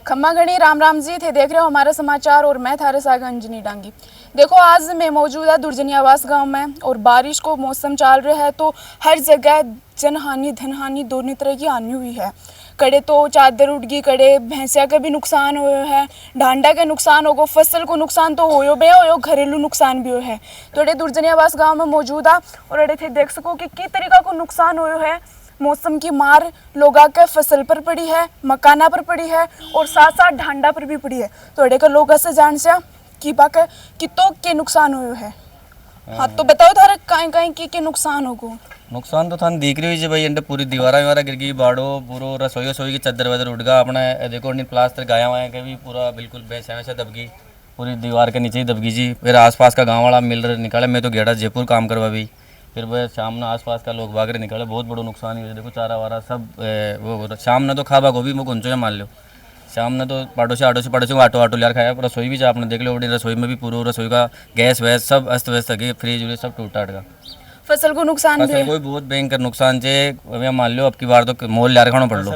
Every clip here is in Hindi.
खम्मा घड़ी राम राम जी थे देख रहे हो हमारा समाचार और मैं थारे सागर अंजनी डांगी। देखो आज मैं मौजूद है दुर्जनियावास गांव में और बारिश को मौसम चल रहा है तो हर जगह जनहानि धनहानि दोनों तरह की हानि हुई है। कड़े तो चादर उड़ गई, कड़े भैंसिया का भी नुकसान हुआ है, ढांडा का नुकसान होगा, फसल को नुकसान तो होयो बे हो, घरेलू नुकसान भी हुआ है। तो अड़े दुर्जनियावास गाँव में मौजूद है और अड़े थे देख सको कि तरीका को नुकसान हुआ है। मौसम की मार लोगा के फसल पर पड़ी है, मकाना पर पड़ी है और साथ साथ ढांडा पर भी पड़ी है। तो अड़े का लोग ऐसे जान से कि बाके कितो के नुकसान हुए है। हाँ तो बताओ थारा कहीं कहीं के नुकसान होगो। नुकसान तो थान दिख रही है भाई, अंडे पूरी दीवारा वीवारा गिर गई, बाड़ो पूरा रसोई रसोई की चद्दर वदर उड़ गया अपना। देखो नहीं प्लास्टर गाया हुआ है कि भी पूरा बिल्कुल वैसे वैसे दबगी, पूरी दीवार के नीचे ही दबगी जी। फिर आसपास का गांव वाला मिल रहे निकाले, मैं तो गेड़ा जयपुर काम करवा भी, फिर वह शाम ने आसपास का लोग भाग रहे निकाले, बहुत बड़ा नुकसान हुआ। देखो चारा वारा सब वो शाम ने तो खाबा गोभी में गुंचो मान लो, शाम ने तो पड़ोसी को आटो लियार खाया। रसोई भी आपने देख लो, रसोई में भी पूरा रसोई का गैस वैस सब अस्त व्यस्त है, फ्रिज व्रिज सब टूट टाट का। फसल को नुकसान भी फसल को बहुत भयंकर नुकसान से मान लो अब की बार तो मोल लियार खाना पड़ लो।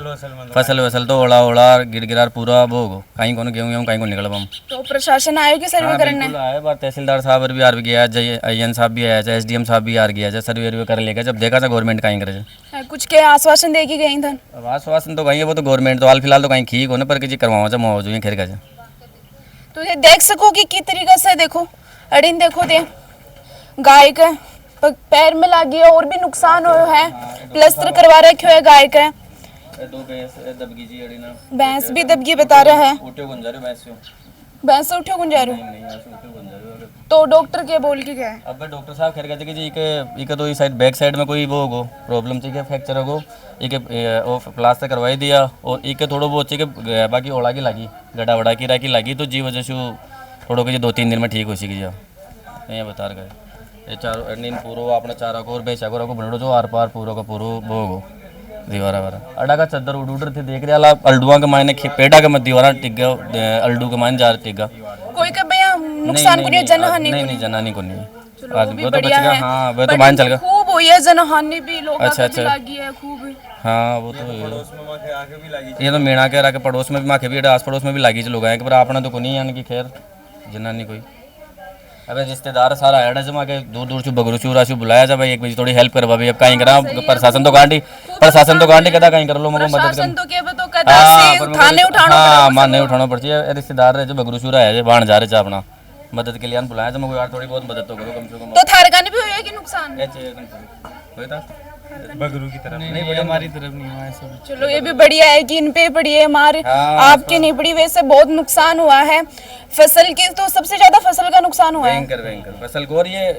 फसल वसल तो ओला ओला गिर गिरार पूरा वो हो कहीं को गेहूँ कहीं को निकल हम। तो प्रशासन आयो कि सर्वे करने आया बार तहसीलदार साहब भी आर भी गया, IN साहब भी आया, SDM साहब भी आर गया, सर्वे कर लेगा। जब देखा था गवर्नमेंट कहीं करे कुछ के आश्वासन देगी गई था। आश्वासन तो कहीं है वो तो गवर्नमेंट तो हाल फिलहाल तो कहीं ठीक होने पर किसी करवाओ जा मुआवजा ही खेर का। तो ये देख सको कि किस तरीके से देखो अड़ीन देखो दे गाय के पैर में लगी है और भी नुकसान हुआ है, प्लास्टर करवा रखे है गाय का। दो भैंस भी दबगी बता रहा है, भैंस उठो गुंजारू। तो डॉक्टर के बोल के गए? अब डॉक्टर साहब खैर कहते कि जी एक तो इस साइड बैक साइड में कोई वो होगो प्रॉब्लम चाहिए फ्रैक्चर होगो, एक वो प्लास्टर करवाई दिया और एक थोड़ा बहुत चाहिए बाकी ओड़ा की लगी गड्ढा वड़ा की राखी लगी तो जी वजह से थोड़ा कि 2-3 दिन में ठीक हो सकी जा ये बता गए। ये चारों नींद पूरा अपना चारा को और बेचा को बनड़ो जो आर पार पूरा का पूरा वो हो दीवारा वारा अड़ा का चद्दर उड़ उड़ थे देख रहे अल्डुआ के मायने पेड़ा के मत दीवारा टिक गया, अल्डू के मायने जा टिक गया। कोई का भैया नुकसान को नहीं, जनहानि नहीं जनहानि को नहीं। वो तो बढ़िया है, हाँ वो तो मान चल गया खूब हुई है जनहानि भी लोग लगी है खूब। हाँ वो तो ये तो मेणा के रहा पड़ोस में भी माँ के भी आस पड़ोस में भी लगी लोग हैं पर अपना तो को नहीं यानी कि खैर जनानी कोई। अबे रिश्तेदार सारा ऐड जमा के दूर दूर से बगरू चूरा से बुलाया जा भाई एक बजे थोड़ी हेल्प करवा भाई। अब कहीं करा प्रशासन तो गांडी कहता कहीं कर लो मुझे मदद कर। हाँ मान नहीं उठाना पड़ती है, रिश्तेदार रहे जो बगरू चूरा है बाहर जा रहे अपना मदद के लिए बुलाया तो यार थोड़ी बहुत मदद तो करो कम से कम। तो थारे गाने भी हुए कि नुकसान बगरू की तरफ नहीं बड़ी हमारी तरफ नहीं हुआ ऐसा। चलो ये भी बढ़िया है कि इन पे पड़ी है हमारे आपके नहीं पड़ी, वैसे बहुत नुकसान हुआ है फसल के। तो सबसे ज्यादा फसल का नुकसान हुआ है भयंकर फसल को। और ये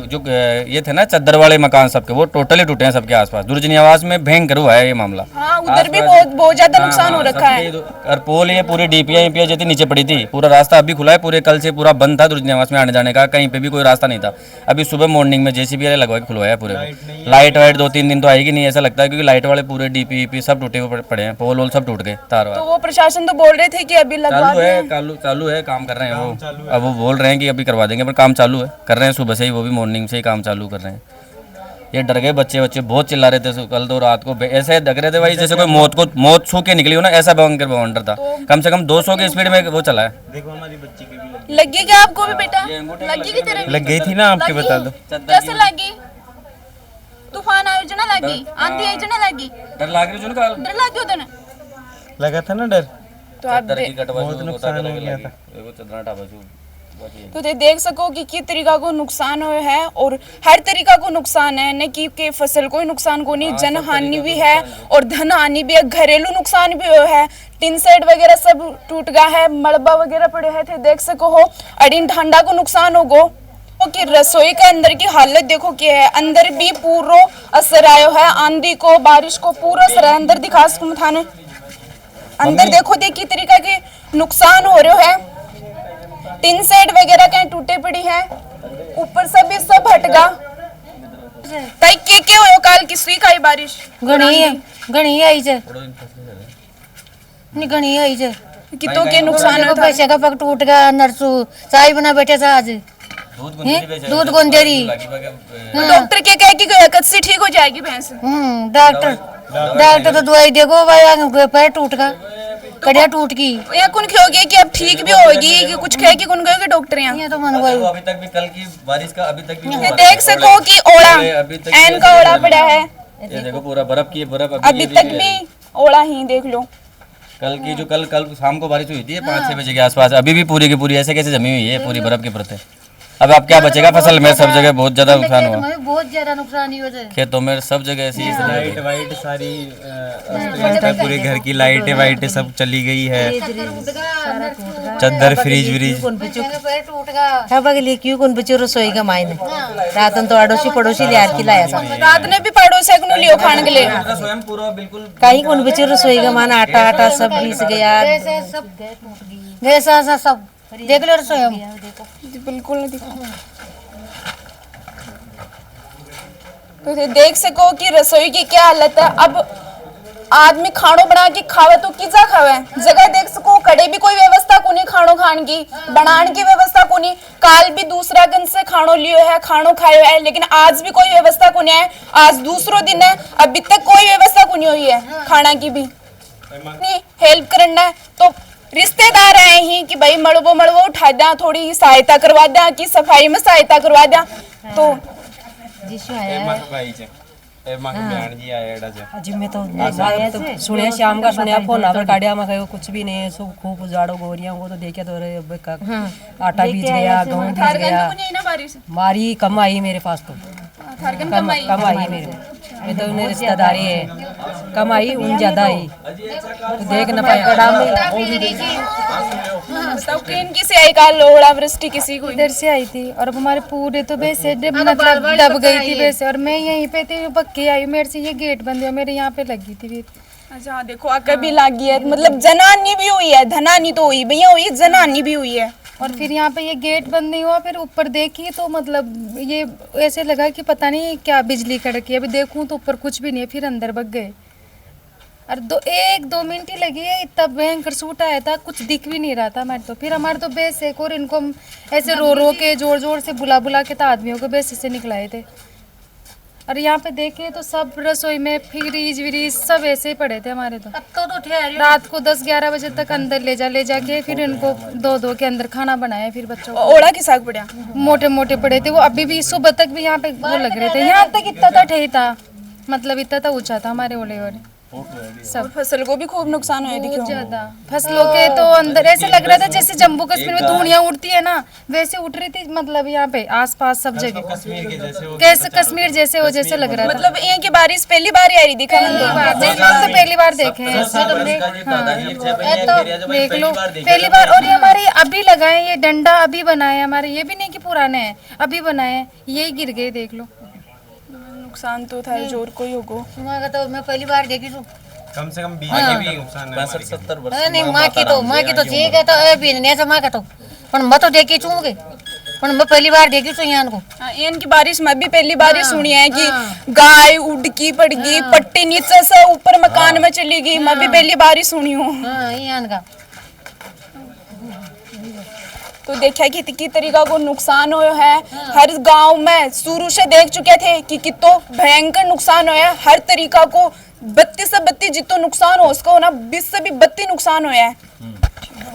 जो ये थे ना चद्दर वाले मकान सबके वो टोटली टूटे हैं सबके आसपास। दुर्जनियावास में भयंकर हुआ है ये मामला। हाँ उधर भी बहुत ज्यादा नुकसान हो रखा है। और पोल ये पूरी DPI जैसी नीचे पड़ी थी, पूरा रास्ता अभी खुला है, पूरे कल से पूरा बंद था दुर्जनियावास में आने जाने का, कहीं पे भी कोई रास्ता नहीं था। अभी सुबह मॉर्निंग में JCB लगवा के खुलवाया पूरे। लाइट वाइट 2-3 दिन तो आएगी नहीं ऐसा लगता है क्योंकि लाइट वाले पूरे DP सब टूटे हुए पड़े हैं, पोल वोल सब टूट गए तार। तो वो प्रशासन तो बोल रहे थे कि अभी चालू है काम कर रहे हैं वो। अब वो बोल रहे हैं कि अभी करवा देंगे पर काम चालू है, कर रहे हैं सुबह से ही, वो भी मॉर्निंग से ही काम चालू कर रहे हैं। ये डर गए बच्चे बहुत चिल्ला रहे थे कल तो रात को, ऐसे लग रहे थे भाई जैसे कोई मौत छू के निकली हो ना, ऐसा भयंकर था। कम से कम 200 की स्पीड में वो चला है। देखो हमारी बच्ची के भी लगी क्या आपको भी बेटा? लगी की तरह लग गई थी ना आपके बता दो कैसे लगी? तूफान आयोजना लगी, आंधी आयोजना लगी, डर लग रही डर लग गया उधर लगा था ना डर। तो आप बहुत नुकसान हो गया था। तो देख सको कि किस तरीका को नुकसान हुआ है और हर तरीका को नुकसान है, न कि फसल को नुकसान को नहीं, जन हानि भी है और धन हानि भी है, घरेलू नुकसान भी हुआ है। टिन सेट वगैरह सब टूट गया है, मलबा वगैरह पड़े हैं थे देख सको हो। अड़ीन ठंडा को नुकसान हो गो कि रसोई के अंदर की हालत देखो क्या है, अंदर भी पूरा असर आयो है, आंधी को बारिश को पूरा असर है अंदर दिखा सकूं थाने अंदर देखो की तरीका के नुकसान हो रहे है। टिन सेट वगैरह कहीं टूटे पड़ी है, ऊपर से भी सब हटगा। ताई के होयो काल किसरी खाई बारिश घणी आई जे नहीं घणी आई जे कितो के नुकसान हो। पैसे का पग टूट गया, नरसू चाय बना बैठे था आज दूध गुंदेरी। डॉक्टर के कहे कि कच्ची ठीक हो जाएगी भैंस। डॉक्टर तो दवाई देखो भाई पैर टूट गया। कड़िया टूट गई। या कुन कहोगे कि अब ठीक भी होगी कि कुछ कहे कि कुन कहोगे डॉक्टर यहाँ? ये तो मन देखो, अभी तक भी कल की बारिश का अभी तक भी ये देख सको कि ओड़ा अभी तक एन का ओड़ा पड़ा है, ये देखो पूरा बर्फ की बर्फ अभी तक भी ओड़ा ही देख लो। कल की जो कल कल शाम को बारिश हुई थी 5-6 बजे के आसपास, अभी भी पूरी की पूरी ऐसे कैसे जमी हुई है पूरी बर्फ की परतें। अब क्या बचेगा फसल में? सब जगह बहुत ज्यादा नुकसान हुआ, बहुत ज्यादा नुकसान ही होता है। खेतों में सब जगह ऐसी ही स्थिति लाइट वाइट सारी अस्त है, पूरे घर की लाइटें वाइटें सब चली गई है, चद्दर फ्रिज व्रिज अब अगले क्यों कौन बच्चे रसोई का मायने रात तो अड़ोसी पड़ोसी लियार की लाया सब रात ने भी पड़ोस को लियो खाने के लिए, स्वयं पूरा बिल्कुल कहीं कौन बच्चे रसोई का मान आटा आटा सब बीस गया, गैस ऐसा सब देख लो रसोई हम बिल्कुल नहीं दिखा। तो ये देख सको कि रसोई की क्या हालत है। अब आदमी खानो बना के खावे तो किजा खावे, जगह देख सको कड़े भी कोई व्यवस्था कोनी खानो खान की, बनान की व्यवस्था कोनी। काल भी दूसरा गन से खानो लियो है, खानो खायो है, लेकिन आज भी कोई व्यवस्था कोनी है। आज दूसरो दिन है, अभी तक कोई व्यवस्था कोनी हुई है खाना की भी। नहीं हेल्प करना है तो रिश्तेदार आए ही कि भाई मड़बो मड़बो उठा दिया, थोड़ी सहायता करवा दिया, कि सफाई में सहायता करवा दिया। तो जी आया अजी मैं तो सुने शाम का सुने फोन पर काढ़िया में कहो कुछ भी नहीं है, सब खूब उजाड़ो गोरियां को तो देखे तो रे आटा बीज गया, गेहूं बीज गया, मारी कम आई मेरे पास तो कम आई मेरे तो उन्हें रिश्तेदारी है, कम आई उन ज्यादा आई तो देख न पाया कड़ा में इनकी से आई काल लोहड़ा वृष्टि किसी को इधर से आई थी और अब हमारे पूरे तो वैसे मतलब दब गई थी वैसे, और मैं यहीं पे थी पक्की आई, मेरे से ये गेट बंद है, मेरे यहाँ पे लगी थी भी। अच्छा देखो आकर भी लागी है, मतलब जनानी भी हुई है, धनानी तो हुई भैया हुई, जनानी भी हुई है। और फिर यहाँ पे ये गेट बंद नहीं हुआ, फिर ऊपर देखी तो मतलब ये ऐसे लगा कि पता नहीं क्या बिजली कड़की, अभी देखूं तो ऊपर कुछ भी नहीं है, फिर अंदर भाग गए। और 1-2 मिनट ही लगी है, इतना भयंकर सूट आया था, कुछ दिख भी नहीं रहा था हमारे तो। फिर हमारे तो बेस एक और इनको हम ऐसे रो रो के जोर जोर से बुला बुला के तो आदमियों को बेस से निकलाए थे। और यहाँ पे देखे तो सब रसोई में फ्रिज व्रिज सब ऐसे ही पड़े थे हमारे तो। रात को 10-11 बजे तक अंदर ले जाके फिर इनको दो के अंदर खाना बनाया, फिर बच्चों को। ओड़ा के साग पड़ा मोटे मोटे पड़े थे वो, अभी भी सुबह तक भी यहाँ पे वो लग रहे थे, यहाँ तक इतना था ठही था, मतलब इतना था ऊंचा था हमारे ओले ओले सब। फसल को भी खूब नुकसान हुआ बहुत ज्यादा फसलों के तो अंदर ऐसे लग रहा था जैसे जम्मू कश्मीर में धुनियां उड़ती है ना, वैसे उठ रही थी, मतलब यहाँ पे आसपास सब जगह कैसे कश्मीर जैसे हो जैसे लग रहा था। मतलब यहाँ की बारिश पहली बार ही आ रही दिखा तो पहली बार देखे हैं तो देख लो पहली बार। और ये हमारे अभी लगाए, ये डंडा अभी बनाए हमारे, ये भी नहीं कि पुराने हैं, अभी बनाए, यही गिर गए देख लो। नुकसान तो था जोर कोई होगो। तो मैं पहली बार देखी तू कम से कम 20 के भी नुकसान है। 65-70 वर्ष नहीं माँ की तो ठीक है तो अभी नहीं तो माँ का तो पर मैं तो देखी चूंगे, पर मैं पहली बार देखी तो यहाँ को। इनकी बारिश मैं भी पहली बार ही सुनी है कि गाय उड़की पड़ गई, पट्टी नीचे से ऊपर मकान में चली गई, मैं भी पहली बार ही सुनी हूँ। यहाँ का तो देखा कि तरीका को नुकसान हुआ है हर गांव में, शुरू से देख चुके थे कि कितो भयंकर नुकसान हुआ है हर तरीका को। 32 से 32 जितो नुकसान हो उसको ना 20 से भी 32 नुकसान हुआ है।